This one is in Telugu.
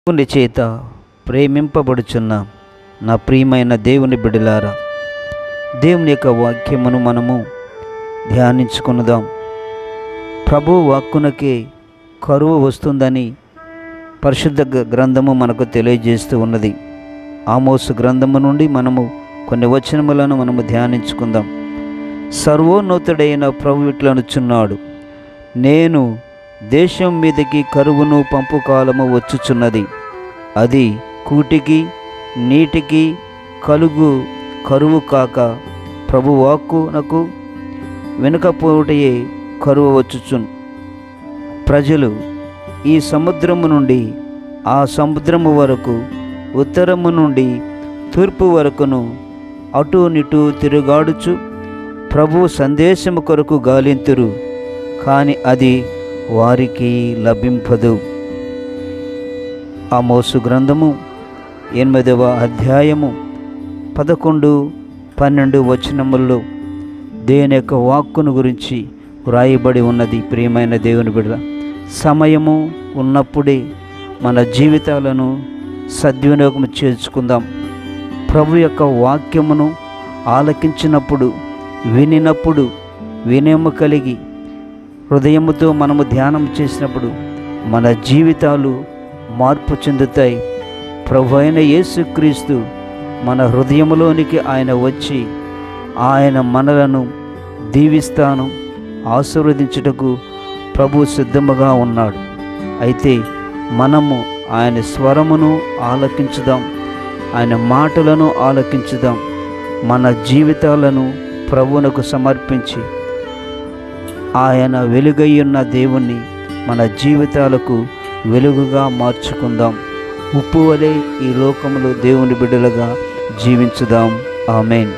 దేవుని చేత ప్రేమింపబడుచున్న నా ప్రియమైన దేవుని బిడ్డలారా, దేవుని యొక్క వాక్యమును మనము ధ్యానించుకునుదాం. ప్రభు వాక్కునకే కరువు వస్తుందని పరిశుద్ధ గ్రంథము మనకు తెలియజేస్తూ ఉన్నది. ఆమోసు గ్రంథము నుండి మనము కొన్ని వచనములను మనము ధ్యానించుకుందాం. సర్వోన్నతుడైన ప్రభు ఇట్లనుచున్నాడు, నేను దేశం మీదకి కరువును పంపు కాలము వచ్చుచున్నది. అది కూటికి నీటికి కరువు కాక ప్రభు వాక్కునకు వెనుకపోటయే కరువు వచ్చుచున్. ప్రజలు ఈ సముద్రము నుండి ఆ సముద్రము వరకు, ఉత్తరము నుండి తూర్పు వరకును అటు నిటు తిరుగాడుచు ప్రభు సందేశము కొరకు గాలింతురు, కానీ అది వారికి లభింపదు. ఆమోసు గ్రంథము 8వ అధ్యాయము 11, 12 వచనముల్లో దేవుని యొక్క వాక్కును గురించి వ్రాయబడి ఉన్నది. ప్రియమైన దేవుని బిడ్డ, సమయము ఉన్నప్పుడే మన జీవితాలను సద్వినియోగం చేసుకుందాం. ప్రభు యొక్క వాక్యమును ఆలకించినప్పుడు, వినినప్పుడు, వినయము కలిగి హృదయముతో మనము ధ్యానం చేసినప్పుడు మన జీవితాలు మార్పు చెందుతాయి. ప్రభు అయిన యేసుక్రీస్తు మన హృదయములోనికి ఆయన వచ్చి ఆయన మనలను దీవిస్తాను, ఆశీర్వదించుటకు ప్రభు సిద్ధముగా ఉన్నాడు. అయితే మనము ఆయన స్వరమును ఆలకించుదాం, ఆయన మాటలను ఆలకించుదాం. మన జీవితాలను ప్రభువునకు సమర్పించి ఆయన వెలుగయ్యున్న దేవుణ్ణి మన జీవితాలకు వెలుగుగా మార్చుకుందాం. ఉప్పు వలె ఈ లోకములో దేవుని బిడ్డలుగా జీవించుదాం. ఆమేన్.